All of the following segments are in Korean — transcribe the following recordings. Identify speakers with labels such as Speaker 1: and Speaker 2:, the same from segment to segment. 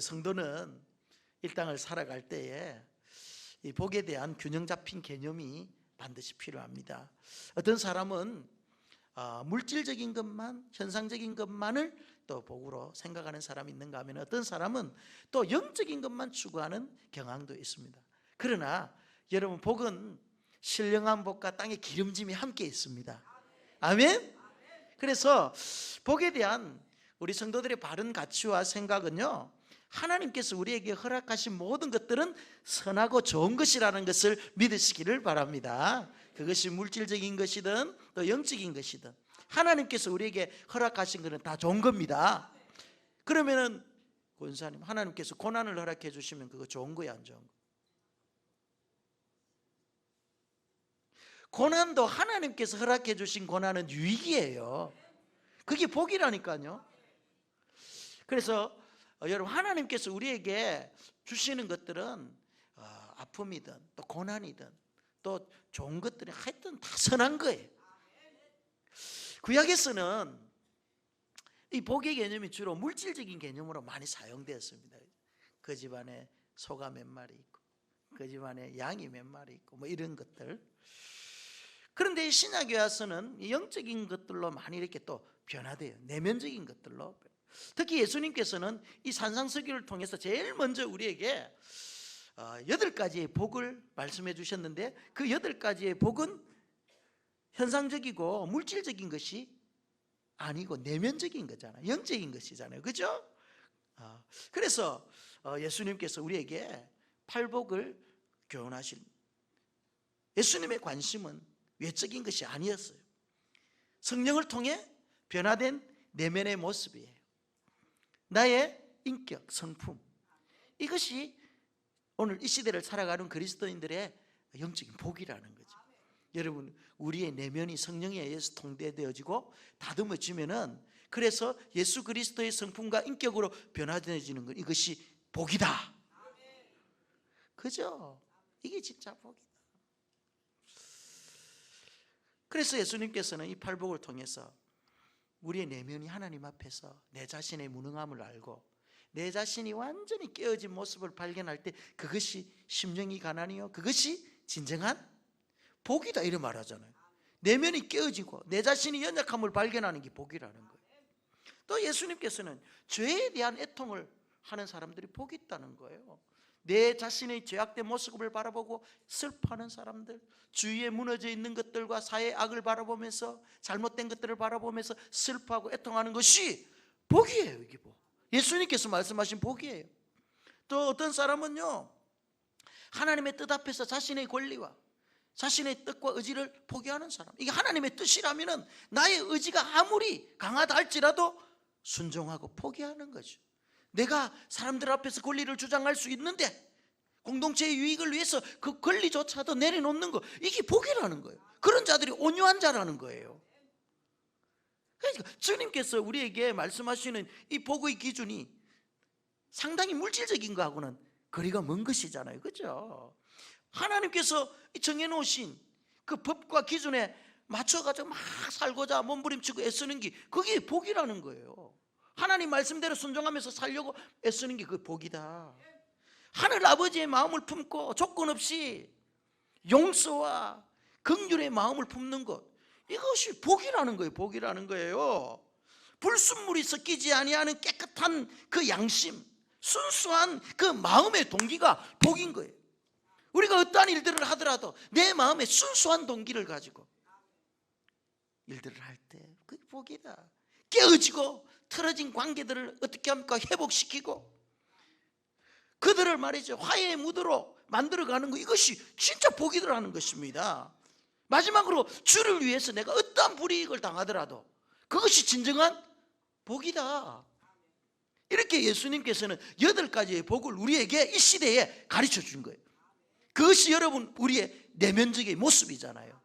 Speaker 1: 성도는 이 땅을 살아갈 때에 이 복에 대한 균형 잡힌 개념이 반드시 필요합니다. 어떤 사람은 물질적인 것만, 현상적인 것만을 또 복으로 생각하는 사람이 있는가 하면, 어떤 사람은 또 영적인 것만 추구하는 경향도 있습니다. 그러나 여러분, 복은 신령한 복과 땅의 기름짐이 함께 있습니다. 아멘? 그래서 복에 대한 우리 성도들의 바른 가치와 생각은요, 하나님께서 우리에게 허락하신 모든 것들은 선하고 좋은 것이라는 것을 믿으시기를 바랍니다. 그것이 물질적인 것이든 또 영적인 것이든 하나님께서 우리에게 허락하신 것은 다 좋은 겁니다. 그러면은 권사님, 하나님께서 고난을 허락해 주시면 그거 좋은 거야, 안 좋은 거? 고난도 하나님께서 허락해 주신 고난은 유익이에요. 그게 복이라니까요. 그래서 여러분, 하나님께서 우리에게 주시는 것들은 아픔이든 또 고난이든 또 좋은 것들이 하여튼 다 선한 거예요. 구약에서는 이 복의 개념이 주로 물질적인 개념으로 많이 사용되었습니다. 그 집안에 소가 몇 마리 있고 그 집안에 양이 몇 마리 있고 뭐 이런 것들. 그런데 이 신약에 와서는 영적인 것들로 많이 이렇게 또 변화돼요. 내면적인 것들로. 특히 예수님께서는 이 산상수기를 통해서 제일 먼저 우리에게 8가지의 복을 말씀해 주셨는데, 그 8가지의 복은 현상적이고 물질적인 것이 아니고 내면적인 거잖아요. 영적인 것이잖아요. 그죠? 그래서 예수님께서 우리에게 팔복을 교훈하신, 예수님의 관심은 외적인 것이 아니었어요. 성령을 통해 변화된 내면의 모습이에요. 나의 인격, 성품, 이것이 오늘 이 시대를 살아가는 그리스도인들의 영적인 복이라는 거죠. 여러분, 우리의 내면이 성령에 의해서 통제되어지고 다듬어지면은, 그래서 예수 그리스도의 성품과 인격으로 변화되어지는 것, 이것이 복이다. 그죠? 이게 진짜 복이다. 그래서 예수님께서는 이 팔복을 통해서 우리의 내면이 하나님 앞에서 내 자신의 무능함을 알고 내 자신이 완전히 깨어진 모습을 발견할 때, 그것이 심령이 가난이요 그것이 진정한 복이다, 이런 말 하잖아요. 내면이 깨어지고 내 자신이 연약함을 발견하는 게 복이라는 거예요. 또 예수님께서는 죄에 대한 애통을 하는 사람들이 복이 있다는 거예요. 내 자신의 죄악된 모습을 바라보고 슬퍼하는 사람들, 주위에 무너져 있는 것들과 사회의 악을 바라보면서, 잘못된 것들을 바라보면서 슬퍼하고 애통하는 것이 복이에요. 이게 복. 예수님께서 말씀하신 복이에요. 또 어떤 사람은요, 하나님의 뜻 앞에서 자신의 권리와 자신의 뜻과 의지를 포기하는 사람, 이게 하나님의 뜻이라면 나의 의지가 아무리 강하다 할지라도 순종하고 포기하는 거죠. 내가 사람들 앞에서 권리를 주장할 수 있는데 공동체의 유익을 위해서 그 권리조차도 내려놓는 거, 이게 복이라는 거예요. 그런 자들이 온유한 자라는 거예요. 그러니까 주님께서 우리에게 말씀하시는 이 복의 기준이 상당히 물질적인 거하고는 거리가 먼 것이잖아요. 그죠? 하나님께서 정해놓으신 그 법과 기준에 맞춰가지고 막 살고자 몸부림치고 애쓰는 게, 그게 복이라는 거예요. 하나님 말씀대로 순종하면서 살려고 애쓰는 게 그 복이다. 하늘 아버지의 마음을 품고 조건 없이 용서와 긍휼의 마음을 품는 것, 이것이 복이라는 거예요. 복이라는 거예요. 불순물이 섞이지 아니하는 깨끗한 그 양심, 순수한 그 마음의 동기가 복인 거예요. 우리가 어떠한 일들을 하더라도 내 마음에 순수한 동기를 가지고 일들을 할 때 그게 복이다. 깨어지고 틀어진 관계들을 어떻게 합니까? 회복시키고 그들을 말이죠, 화해의 무드로 만들어가는 것, 이것이 진짜 복이라는 것입니다. 마지막으로 주를 위해서 내가 어떠한 불이익을 당하더라도 그것이 진정한 복이다. 이렇게 예수님께서는 8가지의 복을 우리에게 이 시대에 가르쳐 준 거예요. 그것이 여러분 우리의 내면적인 모습이잖아요.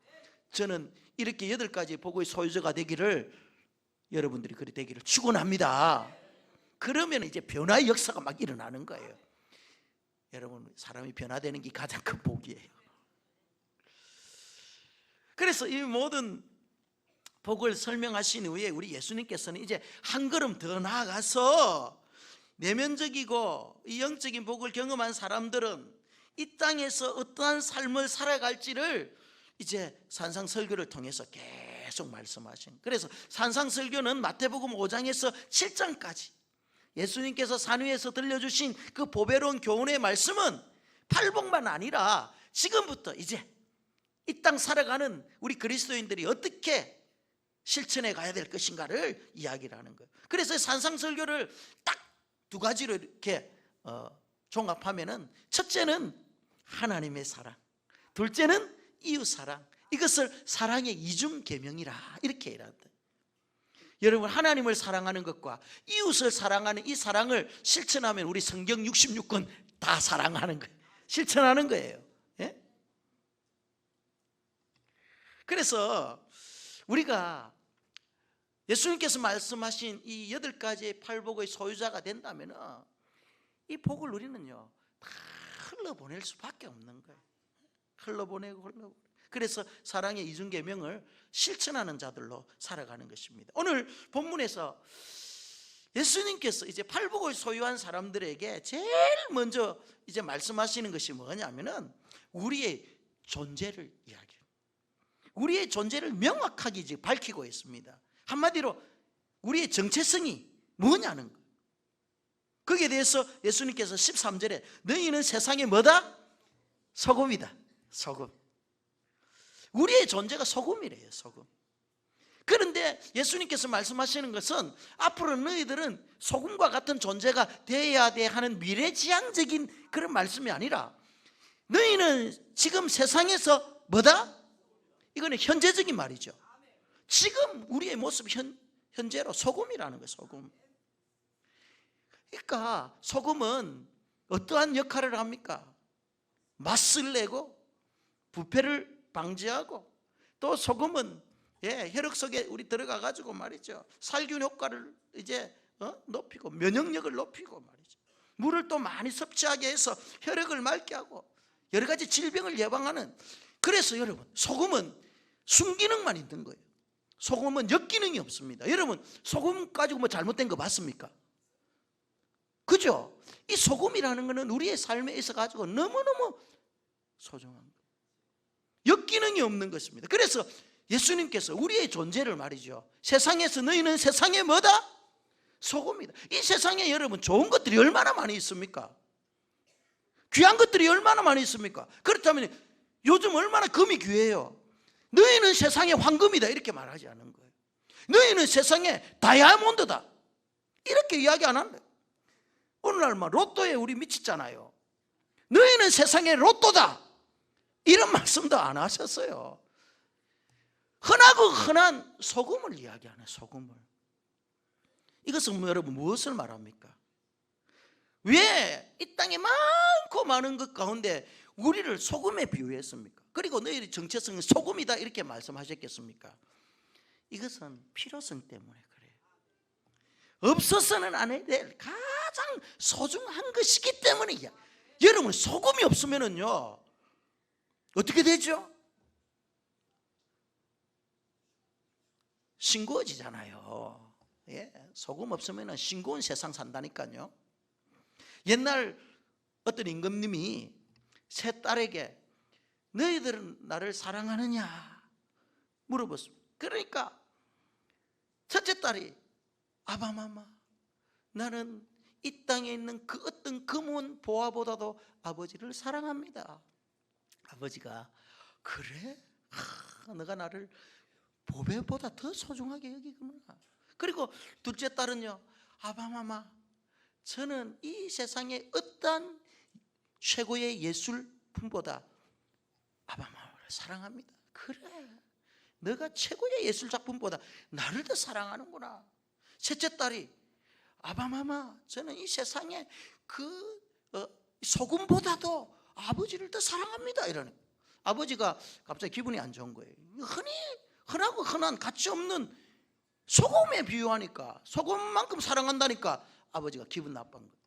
Speaker 1: 저는 이렇게 8가지의 복의 소유자가 되기를, 여러분들이 그리 되기를 축원합니다. 그러면 이제 변화의 역사가 막 일어나는 거예요. 여러분, 사람이 변화되는 게 가장 큰 복이에요. 그래서 이 모든 복을 설명하신 후에 우리 예수님께서는 이제 한 걸음 더 나아가서 내면적이고 이 영적인 복을 경험한 사람들은 이 땅에서 어떠한 삶을 살아갈지를 이제 산상설교를 통해서 계속 말씀하신. 그래서 산상설교는 마태복음 5장에서 7장까지 예수님께서 산 위에서 들려주신 그 보배로운 교훈의 말씀은 팔복만 아니라 지금부터 이제 이 땅 살아가는 우리 그리스도인들이 어떻게 실천해 가야 될 것인가를 이야기를 하는 거예요. 그래서 산상설교를 딱 두 가지로 이렇게 종합하면은, 첫째는 하나님의 사랑, 둘째는 이웃 사랑. 이것을 사랑의 이중 계명이라 이렇게 이란다. 여러분, 하나님을 사랑하는 것과 이웃을 사랑하는 이 사랑을 실천하면 우리 성경 66권 다 사랑하는 거예요. 실천하는 거예요. 예? 그래서 우리가 예수님께서 말씀하신 이 8가지의 팔복의 소유자가 된다면 이 복을 우리는요 다 흘러보낼 수밖에 없는 거예요. 흘러보내고. 그래서 사랑의 이중계명을 실천하는 자들로 살아가는 것입니다. 오늘 본문에서 예수님께서 이제 팔복을 소유한 사람들에게 제일 먼저 이제 말씀하시는 것이 뭐냐면은 우리의 존재를 이야기해요. 우리의 존재를 명확하게 이제 밝히고 있습니다. 한마디로 우리의 정체성이 뭐냐는 거예요. 거기에 대해서 예수님께서 13절에 너희는 세상의 뭐다? 소금이다. 소금. 우리의 존재가 소금이래요. 소금. 그런데 예수님께서 말씀하시는 것은 앞으로 너희들은 소금과 같은 존재가 되어야 돼 하는 미래지향적인 그런 말씀이 아니라 너희는 지금 세상에서 뭐다? 이거는 현재적인 말이죠. 지금 우리의 모습 현재로 소금이라는 거예요. 소금. 그러니까 소금은 어떠한 역할을 합니까? 맛을 내고 부패를 방지하고, 또 소금은 혈액 속에 우리 들어가 가지고 말이죠, 살균 효과를 이제 높이고 면역력을 높이고 말이죠, 물을 또 많이 섭취하게 해서 혈액을 맑게 하고 여러 가지 질병을 예방하는. 그래서 여러분, 소금은 순기능만 있는 거예요. 소금은 역기능이 없습니다. 여러분, 소금 가지고 뭐 잘못된 거 봤습니까? 그죠? 이 소금이라는 것은 우리의 삶에 있어 가지고 너무너무 소중한 거예요. 역기능이 없는 것입니다. 그래서 예수님께서 우리의 존재를 말이죠, 세상에서 너희는 세상에 뭐다? 소금이다. 이 세상에 여러분 좋은 것들이 얼마나 많이 있습니까? 귀한 것들이 얼마나 많이 있습니까? 그렇다면 요즘 얼마나 금이 귀해요. 너희는 세상의 황금이다 이렇게 말하지 않은 거예요. 너희는 세상의 다이아몬드다 이렇게 이야기 안 한다. 오늘날 로또에 우리 미치잖아요. 너희는 세상의 로또다 이런 말씀도 안 하셨어요. 흔하고 흔한 소금을 이야기하는, 소금을. 이것은 여러분 무엇을 말합니까? 왜 이 땅에 많고 많은 것 가운데 우리를 소금에 비유했습니까? 그리고 너희의 정체성은 소금이다 이렇게 말씀하셨겠습니까? 이것은 필요성 때문에 그래요. 없어서는 안 해야 될 가장 소중한 것이기 때문이야. 여러분, 소금이 없으면은요 어떻게 되죠? 싱거워지잖아요. 소금 없으면 싱거운 세상 산다니까요. 옛날 어떤 임금님이 세 딸에게 너희들은 나를 사랑하느냐 물어봤습니다. 그러니까 첫째 딸이 아바마마, 나는 이 땅에 있는 그 어떤 금은 보화보다도 아버지를 사랑합니다. 아버지가 그래? 너가 나를 보배보다 더 소중하게 여기구나. 그리고 둘째 딸은요, 아바마마, 저는 이 세상의 어떠한 최고의 예술품보다 아바마마를 사랑합니다. 그래, 너가 최고의 예술작품보다 나를 더 사랑하는구나. 셋째 딸이 아바마마, 저는 이 세상의 그 소금보다도 아버지를 더 사랑합니다. 이러는 아버지가 갑자기 기분이 안 좋은 거예요. 흔하고 흔한 가치 없는 소금에 비유하니까, 소금만큼 사랑한다니까 아버지가 기분 나쁜 거예요.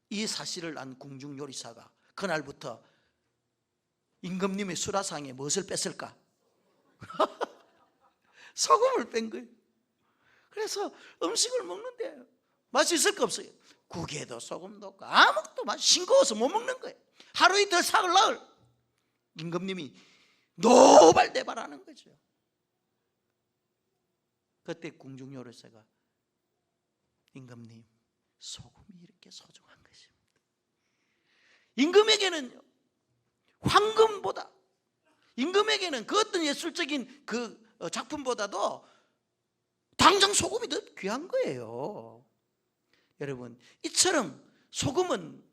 Speaker 1: 이 사실을 안 궁중 요리사가 그날부터 임금님의 수라상에 무엇을 뺐을까? 소금을 뺀 거예요. 그래서 음식을 먹는데 맛이 있을까 없어요? 국에도 소금도 없고 아무것도 맛 싱거워서 못 먹는 거예요. 하루 이틀 사흘 나흘 임금님이 노발대발하는 거죠. 그때 궁중요리사가 임금님, 소금이 이렇게 소중한 것입니다. 임금에게는 황금보다, 임금에게는 그 어떤 예술적인 그 작품보다도 당장 소금이 더 귀한 거예요. 여러분, 이처럼 소금은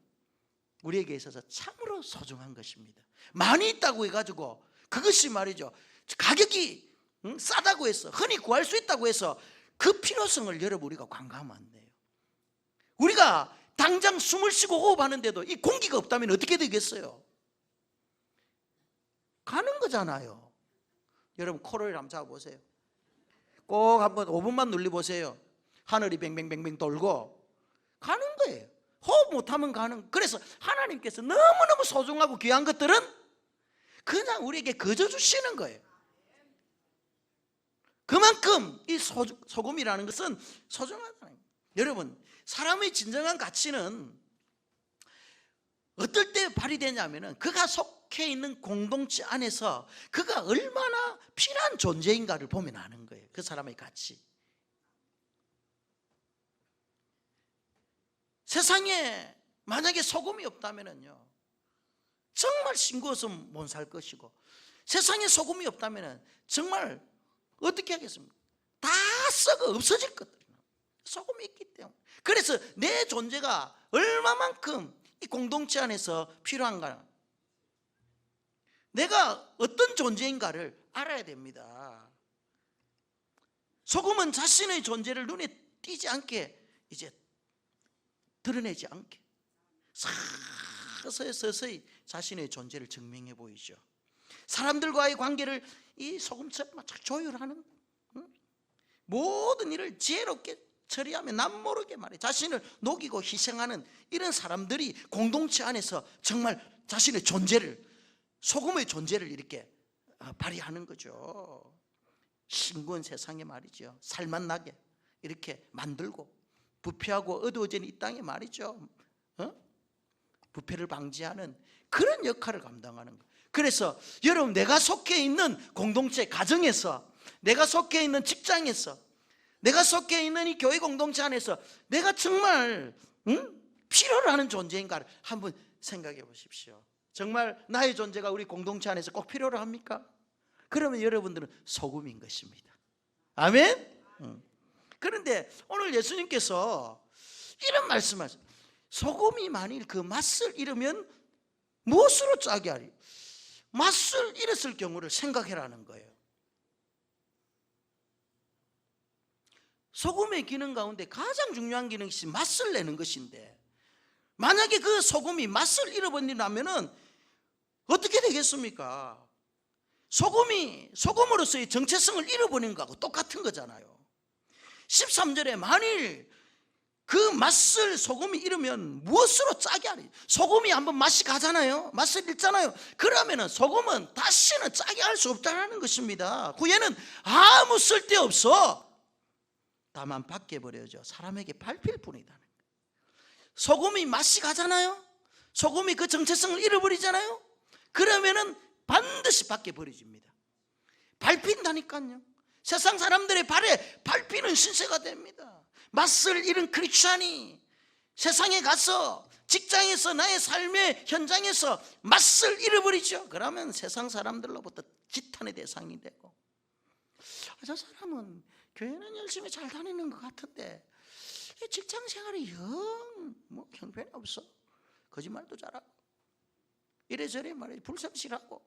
Speaker 1: 우리에게 있어서 참으로 소중한 것입니다. 많이 있다고 해가지고 그것이 말이죠, 가격이 싸다고 해서, 흔히 구할 수 있다고 해서 그 필요성을 여러분 우리가 관가하면 안 돼요. 우리가 당장 숨을 쉬고 호흡하는데도 이 공기가 없다면 어떻게 되겠어요? 가는 거잖아요. 여러분 코를 한번 잡아보세요. 꼭 한번 5분만 눌려보세요. 하늘이 뱅뱅뱅뱅 돌고 가는 거예요. 호흡 못하면 가는. 그래서 하나님께서 너무너무 소중하고 귀한 것들은 그냥 우리에게 거저 주시는 거예요. 그만큼 이 소금이라는 것은 소중하다. 여러분, 사람의 진정한 가치는 어떨 때 발휘되냐면은 그가 속해 있는 공동체 안에서 그가 얼마나 필요한 존재인가를 보면 아는 거예요. 그 사람의 가치. 세상에 만약에 소금이 없다면은요, 정말 싱거워서 못 살 것이고, 세상에 소금이 없다면은 정말 어떻게 하겠습니까? 다 썩어 없어질 것들. 소금이 있기 때문에. 그래서 내 존재가 얼마만큼 이 공동체 안에서 필요한가, 내가 어떤 존재인가를 알아야 됩니다. 소금은 자신의 존재를 눈에 띄지 않게, 이제 드러내지 않게 서서히 자신의 존재를 증명해 보이죠. 사람들과의 관계를 이 소금처럼 조율하는, 모든 일을 지혜롭게 처리하며 남모르게 말해 자신을 녹이고 희생하는 이런 사람들이 공동체 안에서 정말 자신의 존재를, 소금의 존재를 이렇게 발휘하는 거죠. 싱거운 세상에 말이죠, 살맛 나게 이렇게 만들고, 부패하고 어두워진 이 땅에 말이죠, 부패를 방지하는 그런 역할을 감당하는 거예요. 그래서 여러분, 내가 속해 있는 공동체 가정에서, 내가 속해 있는 직장에서, 내가 속해 있는 이 교회 공동체 안에서 내가 정말 필요로 하는 존재인가를 한번 생각해 보십시오. 정말 나의 존재가 우리 공동체 안에서 꼭 필요로 합니까? 그러면 여러분들은 소금인 것입니다. 아멘? 그런데 오늘 예수님께서 이런 말씀하세요. 소금이 만일 그 맛을 잃으면 무엇으로 짜게 하리? 맛을 잃었을 경우를 생각해라는 거예요. 소금의 기능 가운데 가장 중요한 기능이 맛을 내는 것인데, 만약에 그 소금이 맛을 잃어버린다면 어떻게 되겠습니까? 소금이 소금으로서의 정체성을 잃어버린 거하고 똑같은 거잖아요. 13절에 만일 그 맛을 소금이 잃으면 무엇으로 짜게 하리? 소금이 한번 맛이 가잖아요. 맛을 잃잖아요. 그러면 소금은 다시는 짜게 할 수 없다는 것입니다. 후에는 아무 쓸데없어. 다만 밖에 버려져 사람에게 밟힐 뿐이다. 소금이 맛이 가잖아요. 소금이 그 정체성을 잃어버리잖아요. 그러면은 반드시 밖에 버려집니다. 밟힌다니까요. 세상 사람들의 발에 밟히는 신세가 됩니다. 맛을 잃은 크리스찬이 세상에 가서, 직장에서, 나의 삶의 현장에서 맛을 잃어버리죠. 그러면 세상 사람들로부터 지탄의 대상이 되고, 저 사람은 교회는 열심히 잘 다니는 것 같은데 직장 생활이 영 형편이 없어. 거짓말도 잘하고 이래저래 말해 불성실하고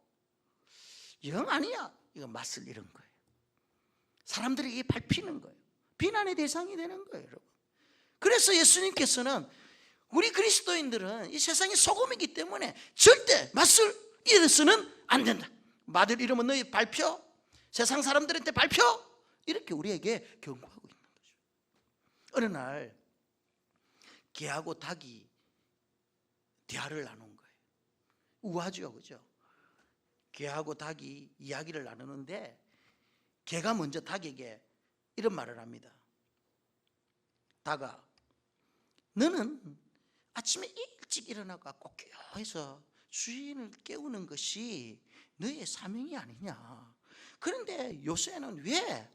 Speaker 1: 영 아니야. 이거 맛을 잃은 거예요. 사람들에게 밟히는 거예요. 비난의 대상이 되는 거예요, 여러분. 그래서 예수님께서는 우리 그리스도인들은 이 세상의 소금이기 때문에 절대 맛을 잃어서는 안 된다. 맛을 잃으면 너희 밟혀, 세상 사람들한테 밟혀, 이렇게 우리에게 경고하고 있는 거죠. 어느 날 개하고 닭이 대화를 나눈 거예요. 우아하죠, 그죠? 개하고 닭이 이야기를 나누는데 개가 먼저 닭에게 이런 말을 합니다. 닭아, 너는 아침에 일찍 일어나고 깨어서 주인을 깨우는 것이 너의 사명이 아니냐. 그런데 요새는 왜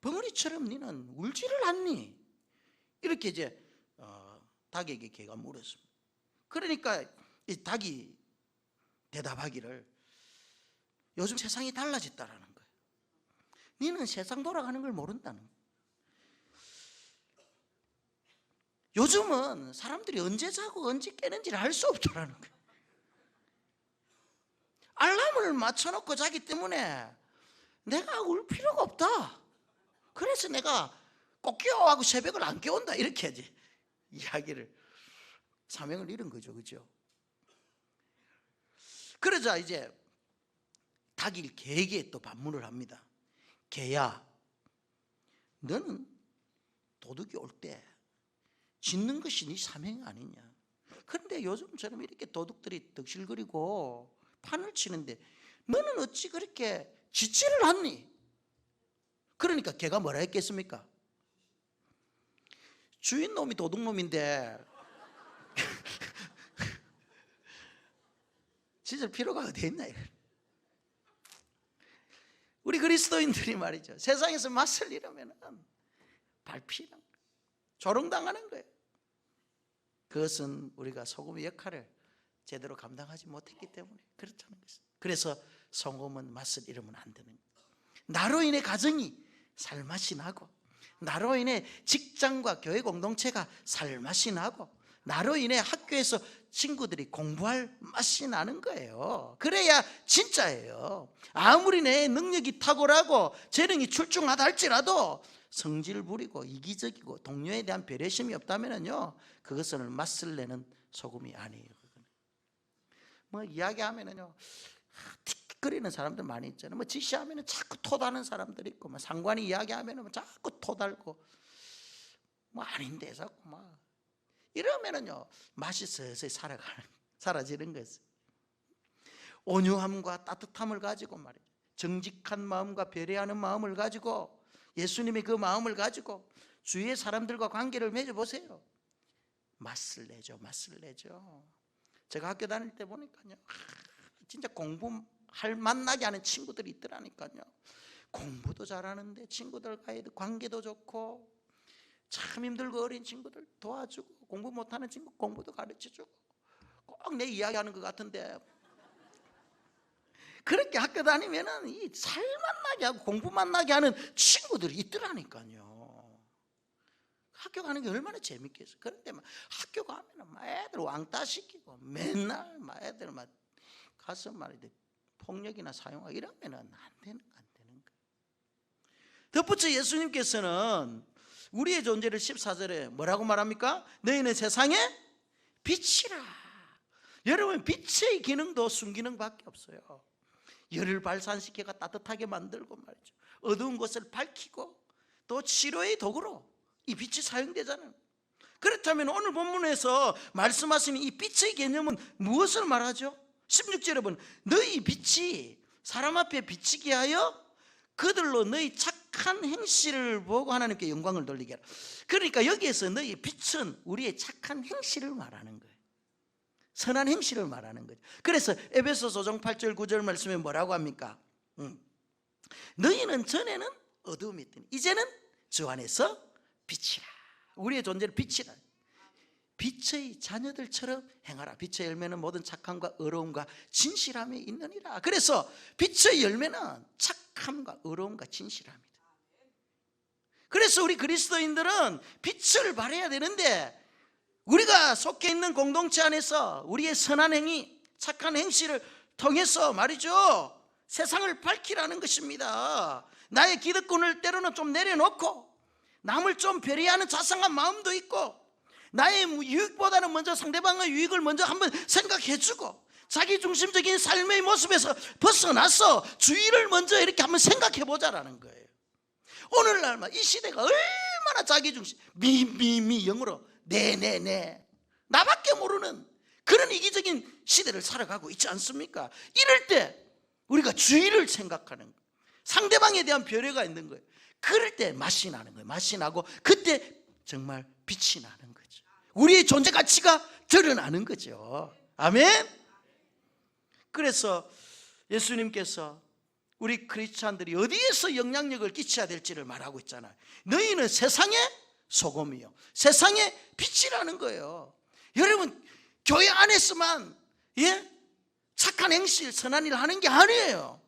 Speaker 1: 벙어리처럼 너는 울지를 않니? 이렇게 이제 닭에게 개가 물었습니다. 그러니까 이 닭이 대답하기를, 요즘 세상이 달라졌다라는 거예요. 너는 세상 돌아가는 걸 모른다는 거예요. 요즘은 사람들이 언제 자고 언제 깨는지를 알 수 없다라는 거예요. 알람을 맞춰놓고 자기 때문에 내가 울 필요가 없다. 그래서 내가 꼭 깨워하고 새벽을 안 깨운다, 이렇게 하지 이야기를, 사명을 잃은 거죠. 그죠? 그러자 이제 닭이 개에게 또 반문을 합니다. 개야, 너는 도둑이 올 때 짖는 것이 네 사명이 아니냐. 그런데 요즘처럼 이렇게 도둑들이 덕실거리고 판을 치는데 너는 어찌 그렇게 짖지를 않니? 그러니까 개가 뭐라 했겠습니까? 주인놈이 도둑놈인데 짖을 필요가 어디 있나. 우리 그리스도인들이 말이죠, 세상에서 맞설 이러면 밟히는, 조롱당하는 거예요. 그것은 우리가 소금의 역할을 제대로 감당하지 못했기 때문에 그렇다는 것입니다. 그래서 소금은 맛을 잃으면 안 되는 거예요. 나로 인해 가정이 살맛이 나고, 나로 인해 직장과 교회 공동체가 살맛이 나고, 나로 인해 학교에서 친구들이 공부할 맛이 나는 거예요. 그래야 진짜예요. 아무리 내 능력이 탁월하고 재능이 출중하다 할지라도 성질 부리고 이기적이고 동료에 대한 배려심이 없다면요, 그것은 맛을 내는 소금이 아니에요. 뭐 이야기하면은요, 틱틱거리는 사람들 많이 있잖아요. 뭐 지시하면은 자꾸 토다는 사람들이 있고, 뭐 상관이 이야기하면은 자꾸 토달고, 뭐 아닌데 자꾸 막 이러면은요, 맛이 서서히 사라지는 거예요. 온유함과 따뜻함을 가지고 말이죠, 정직한 마음과 배려하는 마음을 가지고, 예수님의 그 마음을 가지고 주위의 사람들과 관계를 맺어보세요. 맛을 내죠. 맛을 내죠. 제가 학교 다닐 때 보니까요, 진짜 공부할 만나게 하는 친구들이 있더라니까요. 공부도 잘하는데 친구들과의 관계도 좋고, 참 힘들고 어린 친구들 도와주고, 공부 못하는 친구 공부도 가르쳐주고, 꼭 내 이야기하는 것 같은데, 그렇게 학교 다니면은 이 살 만나게 하고 공부 만나게 하는 친구들이 있더라니까요. 학교 가는 게 얼마나 재밌겠어요. 그런데 막 학교 가면은 막 애들 왕따 시키고, 맨날 막 애들 막 가서 말이야 폭력이나 사용하고 이러면은 안 되는 거예요. 덧붙여 예수님께서는 우리의 존재를 14절에 뭐라고 말합니까? 너희는 세상의 빛이라. 여러분, 빛의 기능도 순기능밖에 없어요. 열을 발산시켜가 따뜻하게 만들고 말이죠, 어두운 곳을 밝히고, 또 치료의 도구로 이 빛이 사용되잖아요. 그렇다면 오늘 본문에서 말씀하시는 이 빛의 개념은 무엇을 말하죠? 16절에 보면 너희 빛이 사람 앞에 비치게 하여 그들로 너희 착한 행실을 보고 하나님께 영광을 돌리게 하라. 그러니까 여기에서 너희 빛은 우리의 착한 행실을 말하는 거예요. 선한 행실을 말하는 거죠. 그래서 에베소서 5장 8절 9절 말씀에 뭐라고 합니까? 너희는 전에는 어두움이 있더니 이제는 주 안에서 빛이라. 우리의 존재를 빛이라. 빛의 자녀들처럼 행하라. 빛의 열매는 모든 착함과 의로움과 진실함이 있느니라. 그래서 빛의 열매는 착함과 의로움과 진실함이다. 그래서 우리 그리스도인들은 빛을 발해야 되는데, 우리가 속해 있는 공동체 안에서 우리의 선한 행위, 착한 행실을 통해서 말이죠, 세상을 밝히라는 것입니다. 나의 기득권을 때로는 좀 내려놓고, 남을 좀 배려하는 자상한 마음도 있고, 나의 유익보다는 먼저 상대방의 유익을 먼저 한번 생각해주고, 자기중심적인 삶의 모습에서 벗어나서 주의를 먼저 이렇게 한번 생각해보자라는 거예요. 오늘날 이 시대가 얼마나 자기중심, 미미미 영어로 네네네, 나밖에 모르는 그런 이기적인 시대를 살아가고 있지 않습니까? 이럴 때 우리가 주의를 생각하는 거예요. 상대방에 대한 배려가 있는 거예요. 그럴 때 맛이 나는 거예요. 맛이 나고, 그때 정말 빛이 나는 거죠. 우리의 존재 가치가 드러나는 거죠. 아멘. 그래서 예수님께서 우리 크리스찬들이 어디에서 영향력을 끼쳐야 될지를 말하고 있잖아요. 너희는 세상의 소금이요 세상의 빛이라는 거예요. 여러분, 교회 안에서만 착한 행실, 선한 일 하는 게 아니에요.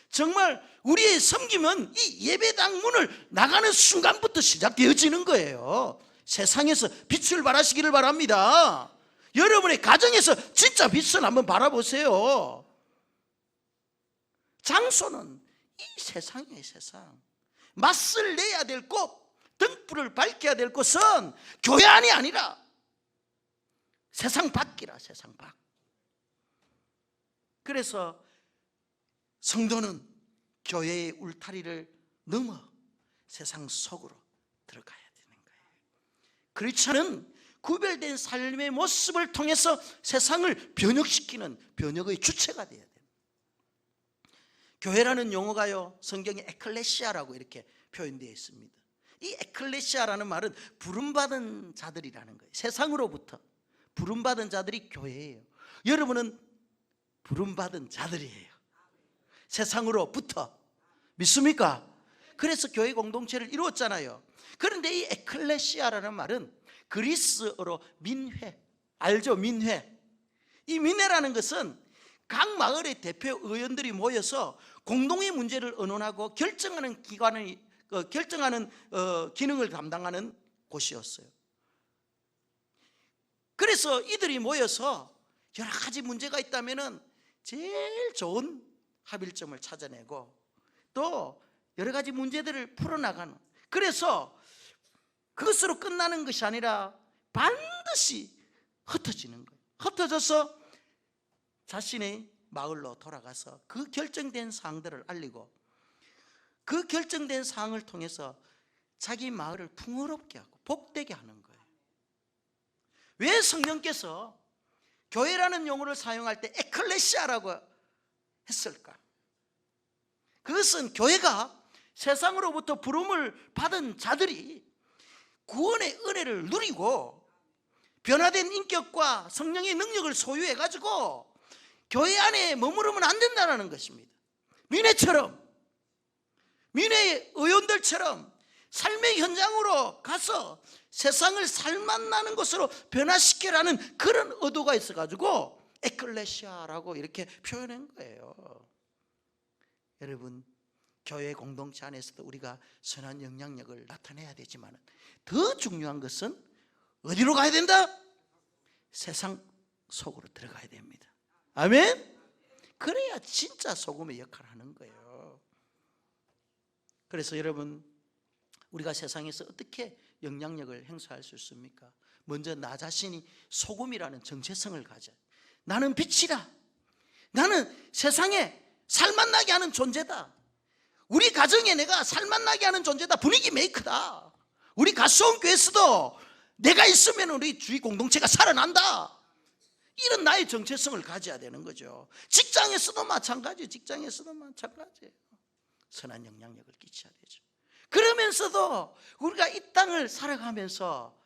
Speaker 1: 정말 우리의 섬김은 이 예배당 문을 나가는 순간부터 시작되어지는 거예요. 세상에서 빛을 발하시기를 바랍니다. 여러분의 가정에서 진짜 빛을 한번 바라보세요. 장소는 이 세상이에요. 세상. 맛을 내야 될 곳, 등불을 밝혀야 될 곳은 교회 안이 아니라 세상 밖이라. 세상 밖. 그래서 성도는 교회의 울타리를 넘어 세상 속으로 들어가야 되는 거예요. 크리스찬은 구별된 삶의 모습을 통해서 세상을 변혁시키는 변혁의 주체가 되어야 돼요. 교회라는 용어가요, 성경에 에클레시아라고 이렇게 표현되어 있습니다. 이 에클레시아라는 말은 부름받은 자들이라는 거예요. 세상으로부터 부름받은 자들이 교회예요. 여러분은 부름받은 자들이에요. 세상으로부터. 믿습니까? 그래서 교회 공동체를 이루었잖아요. 그런데 이 에클레시아라는 말은 그리스어로 민회, 알죠? 민회. 이 민회라는 것은 각 마을의 대표 의원들이 모여서 공동의 문제를 의논하고 결정하는 기관을 결정하는 기능을 담당하는 곳이었어요. 그래서 이들이 모여서 여러 가지 문제가 있다면은 제일 좋은 합일점을 찾아내고 또 여러 가지 문제들을 풀어나가는, 그래서 그것으로 끝나는 것이 아니라 반드시 흩어지는 거예요. 흩어져서 자신의 마을로 돌아가서 그 결정된 사항들을 알리고 그 결정된 사항을 통해서 자기 마을을 풍요롭게 하고 복되게 하는 거예요. 왜 성령께서 교회라는 용어를 사용할 때 에클레시아라고 했을까? 그것은 교회가 세상으로부터 부름을 받은 자들이 구원의 은혜를 누리고 변화된 인격과 성령의 능력을 소유해가지고 교회 안에 머무르면 안 된다는 것입니다. 민회처럼, 민회의 의원들처럼 삶의 현장으로 가서 세상을 살맛나는 것으로 변화시키라는 그런 의도가 있어가지고 에클레시아라고 이렇게 표현한 거예요. 여러분, 교회 공동체 안에서도 우리가 선한 영향력을 나타내야 되지만 더 중요한 것은 어디로 가야 된다? 세상 속으로 들어가야 됩니다. 아멘? 그래야 진짜 소금의 역할을 하는 거예요. 그래서 여러분, 우리가 세상에서 어떻게 영향력을 행사할 수 있습니까? 먼저 나 자신이 소금이라는 정체성을 가져. 나는 빛이다. 나는 세상에 살맛나게 하는 존재다. 우리 가정에 내가 살맛나게 하는 존재다. 분위기 메이커다. 우리 가수원 교회에서도 내가 있으면 우리 주위 공동체가 살아난다. 이런 나의 정체성을 가져야 되는 거죠. 직장에서도 마찬가지예요. 직장에서도 마찬가지예요. 선한 영향력을 끼쳐야 되죠. 그러면서도 우리가 이 땅을 살아가면서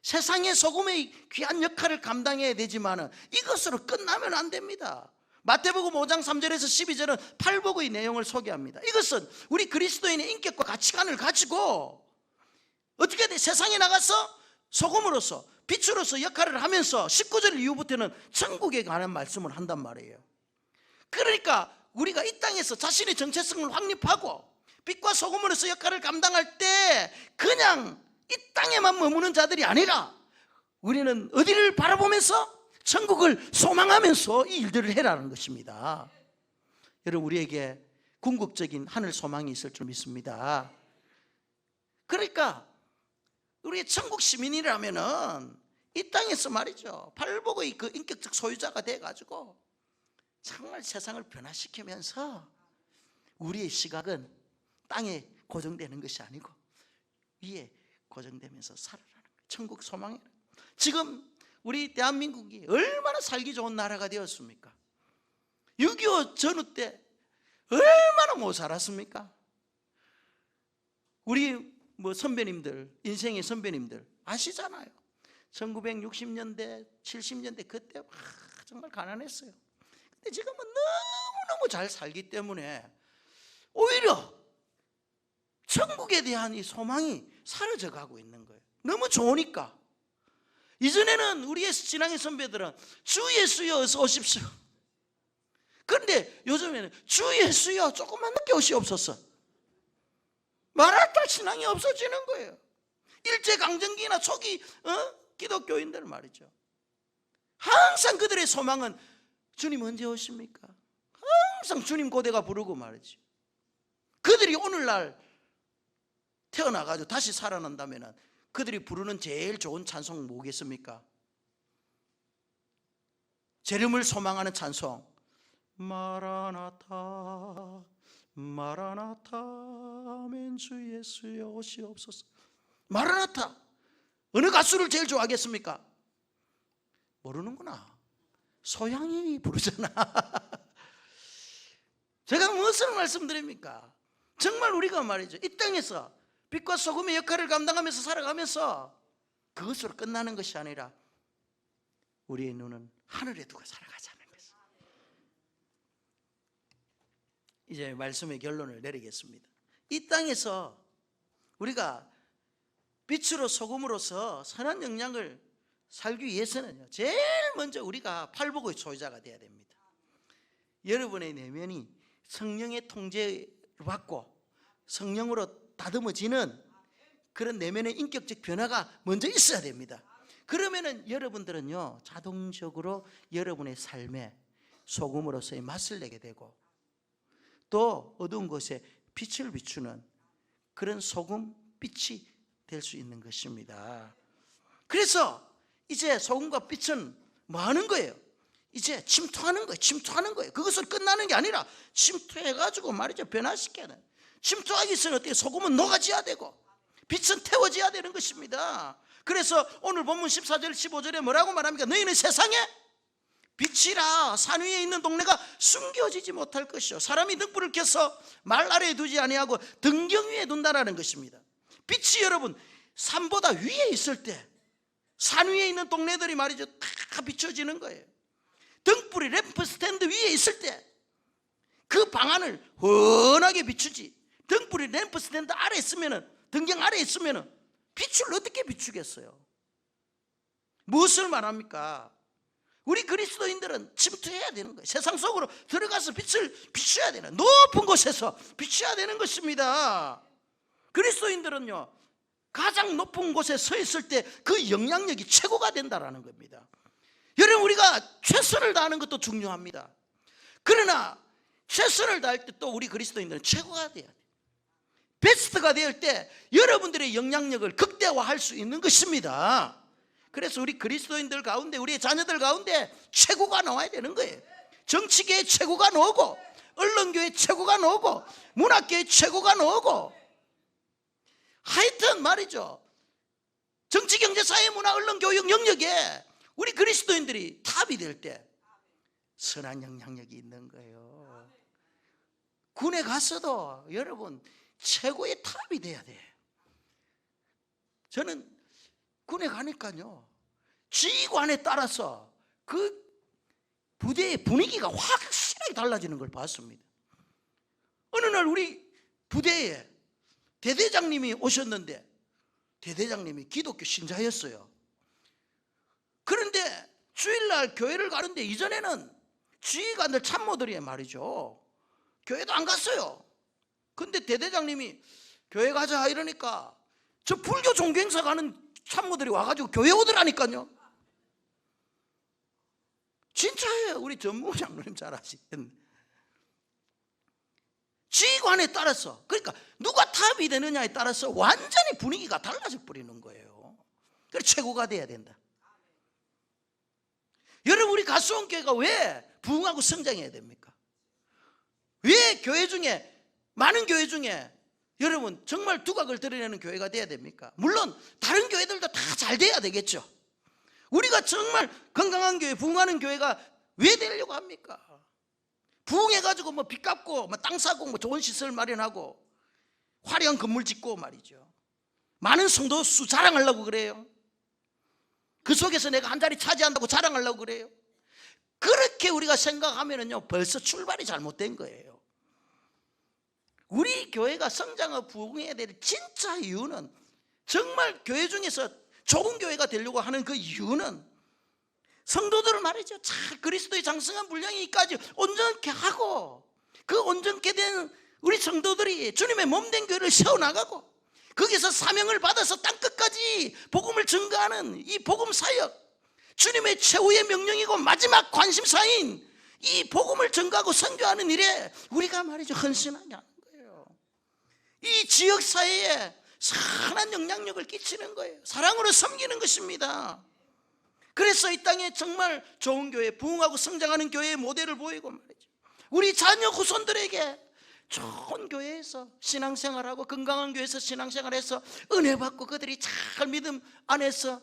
Speaker 1: 세상의 소금의 귀한 역할을 감당해야 되지만 이것으로 끝나면 안 됩니다. 마태복음 5장 3절에서 12절은 팔복의 내용을 소개합니다. 이것은 우리 그리스도인의 인격과 가치관을 가지고 어떻게 돼? 세상에 나가서 소금으로서 빛으로서 역할을 하면서 19절 이후부터는 천국에 관한 말씀을 한단 말이에요. 그러니까 우리가 이 땅에서 자신의 정체성을 확립하고 빛과 소금으로서 역할을 감당할 때 그냥 이 땅에만 머무는 자들이 아니라 우리는 어디를 바라보면서 천국을 소망하면서 이 일들을 해라는 것입니다. 여러분, 우리에게 궁극적인 하늘 소망이 있을 줄 믿습니다. 그러니까 우리 천국 시민이라면은 이 땅에서 말이죠, 팔복의 그 인격적 소유자가 돼가지고 정말 세상을 변화시키면서 우리의 시각은 땅에 고정되는 것이 아니고 위에 고정되면서 살아라는 거예요. 천국 소망이라. 지금 우리 대한민국이 얼마나 살기 좋은 나라가 되었습니까? 6.25 전후 때 얼마나 못 살았습니까? 우리 뭐 선배님들, 인생의 선배님들 아시잖아요. 1960년대, 70년대 그때 정말 가난했어요. 근데 지금은 너무너무 잘 살기 때문에 오히려 천국에 대한 이 소망이 사라져 가고 있는 거예요. 너무 좋으니까. 이전에는 우리의 신앙의 선배들은 주 예수여 어서 오십시오. 그런데 요즘에는 주 예수여 조금만 늦게 오시옵소서. 말할 신앙이 없어지는 거예요. 일제강점기나 초기 기독교인들 말이죠. 항상 그들의 소망은 주님 언제 오십니까? 항상 주님 고대가 부르고 말이죠. 그들이 오늘날 태어나가지고 다시 살아난다면 그들이 부르는 제일 좋은 찬송 뭐겠습니까? 재림을 소망하는 찬송. 마라나타 마라나타 아멘 주 예수여 오시옵소서. 마라나타. 어느 가수를 제일 좋아하겠습니까? 모르는구나. 소양이 부르잖아. 제가 무엇을 말씀드립니까? 정말 우리가 말이죠, 이 땅에서 빛과 소금의 역할을 감당하면서 살아가면서 그것으로 끝나는 것이 아니라 우리의 눈은 하늘에 두고 살아가자는 것입니다. 이제 말씀의 결론을 내리겠습니다. 이 땅에서 우리가 빛으로 소금으로서 선한 영향을 살기 위해서는요, 제일 먼저 우리가 팔복의 소유자가 되어야 됩니다. 여러분의 내면이 성령의 통제를 받고 성령으로 다듬어지는 그런 내면의 인격적 변화가 먼저 있어야 됩니다. 그러면은 여러분들은요, 자동적으로 여러분의 삶에 소금으로서의 맛을 내게 되고 또 어두운 곳에 빛을 비추는 그런 소금 빛이 될 수 있는 것입니다. 그래서 이제 소금과 빛은 뭐 하는 거예요? 이제 침투하는 거예요. 침투하는 거예요. 그것을 끝나는 게 아니라 침투해가지고 말이죠, 변화시켜야 돼. 침투하기 위해서는 어떻게 소금은 녹아져야 되고 빛은 태워져야 되는 것입니다. 그래서 오늘 본문 14절 15절에 뭐라고 말합니까? 너희는 세상에 빛이라 산 위에 있는 동네가 숨겨지지 못할 것이요 사람이 등불을 켜서 말 아래에 두지 아니하고 등경 위에 둔다라는 것입니다. 빛이 여러분 산보다 위에 있을 때 산 위에 있는 동네들이 말이죠, 다 비춰지는 거예요. 등불이 램프 스탠드 위에 있을 때 그 방안을 환하게 비추지, 등불이 램프 스탠드 아래에 있으면은, 등경 아래에 있으면은 빛을 어떻게 비추겠어요? 무엇을 말합니까? 우리 그리스도인들은 침투해야 되는 거예요. 세상 속으로 들어가서 빛을 비춰야 되는, 높은 곳에서 비춰야 되는 것입니다. 그리스도인들은요, 가장 높은 곳에 서 있을 때 그 영향력이 최고가 된다라는 겁니다. 여러분, 우리가 최선을 다하는 것도 중요합니다. 그러나 최선을 다할 때 또 우리 그리스도인들은 최고가 돼야 돼요. 베스트가 될 때 여러분들의 영향력을 극대화할 수 있는 것입니다. 그래서 우리 그리스도인들 가운데, 우리의 자녀들 가운데 최고가 나와야 되는 거예요. 정치계의 최고가 나오고, 언론계의 최고가 나오고, 문학계의 최고가 나오고, 하여튼 말이죠, 정치, 경제, 사회, 문화, 언론, 교육 영역에 우리 그리스도인들이 탑이 될 때 선한 영향력이 있는 거예요. 군에 갔어도 여러분 최고의 탑이 돼야 돼. 저는 군에 가니까요, 지휘관에 따라서 그 부대의 분위기가 확실하게 달라지는 걸 봤습니다. 어느 날 우리 부대에 대대장님이 오셨는데, 대대장님이 기독교 신자였어요. 그런데 주일날 교회를 가는데, 이전에는 지휘관들 참모들이 말이죠, 교회도 안 갔어요. 근데 대대장님이 교회 가자 이러니까 저 불교 종교행사 가는 참모들이 와가지고 교회 오더라니까요. 진짜예요. 우리 전무 장로님 잘 아시겠네. 지휘관에 따라서, 그러니까 누가 탑이 되느냐에 따라서 완전히 분위기가 달라져 버리는 거예요. 그래서 최고가 돼야 된다. 여러분, 우리 가수원교회가 왜 부흥하고 성장해야 됩니까? 왜 교회 중에, 많은 교회 중에 여러분 정말 두각을 드러내는 교회가 돼야 됩니까? 물론 다른 교회들도 다 잘 돼야 되겠죠. 우리가 정말 건강한 교회, 부흥하는 교회가 왜 되려고 합니까? 부흥해가지고 뭐 빚 갚고 뭐 땅 사고 뭐 좋은 시설 마련하고 화려한 건물 짓고 말이죠. 많은 성도 수 자랑하려고 그래요. 그 속에서 내가 한 자리 차지한다고 자랑하려고 그래요. 그렇게 우리가 생각하면은요, 벌써 출발이 잘못된 거예요. 우리 교회가 성장하고 부흥해야 될 진짜 이유는, 정말 교회 중에서 좋은 교회가 되려고 하는 그 이유는, 성도들을 말이죠, 잘 그리스도의 장성한 분량이까지 온전케 하고, 그 온전케 된 우리 성도들이 주님의 몸된 교회를 세워나가고, 거기서 사명을 받아서 땅끝까지 복음을 증거하는 이 복음 사역, 주님의 최후의 명령이고 마지막 관심사인 이 복음을 증거하고 선교하는 일에 우리가 말이죠, 헌신하게 하는 거예요. 이 지역 사회에 선한 영향력을 끼치는 거예요. 사랑으로 섬기는 것입니다. 그래서 이 땅에 정말 좋은 교회, 부흥하고 성장하는 교회의 모델을 보이고 말이죠, 우리 자녀 후손들에게 좋은 교회에서 신앙생활하고 건강한 교회에서 신앙생활해서 은혜 받고 그들이 잘 믿음 안에서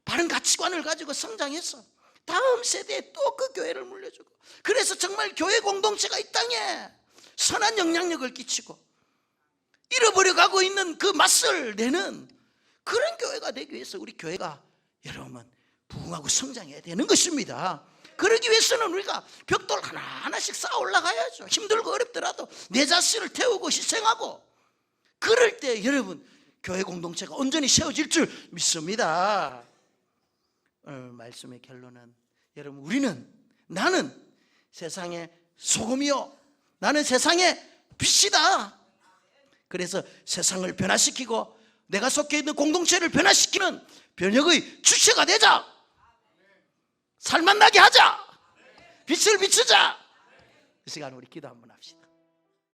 Speaker 1: 바른 가치관을 가지고 성장해서 다음 세대에 또 그 교회를 물려주고, 그래서 정말 교회 공동체가 이 땅에 선한 영향력을 끼치고 잃어버려가고 있는 그 맛을 내는 그런 교회가 되기 위해서 우리 교회가 여러분 부흥하고 성장해야 되는 것입니다. 그러기 위해서는 우리가 벽돌 하나하나씩 쌓아 올라가야죠. 힘들고 어렵더라도 내 자신을 태우고 희생하고, 그럴 때 여러분 교회 공동체가 온전히 세워질 줄 믿습니다. 오늘 말씀의 결론은, 여러분 나는 세상의 소금이요, 나는 세상의 빛이다. 그래서 세상을 변화시키고 내가 속해 있는 공동체를 변화시키는 변혁의 주체가 되자. 살맛나게 하자. 빛을 비추자. 이 시간 우리 기도 한번 합시다.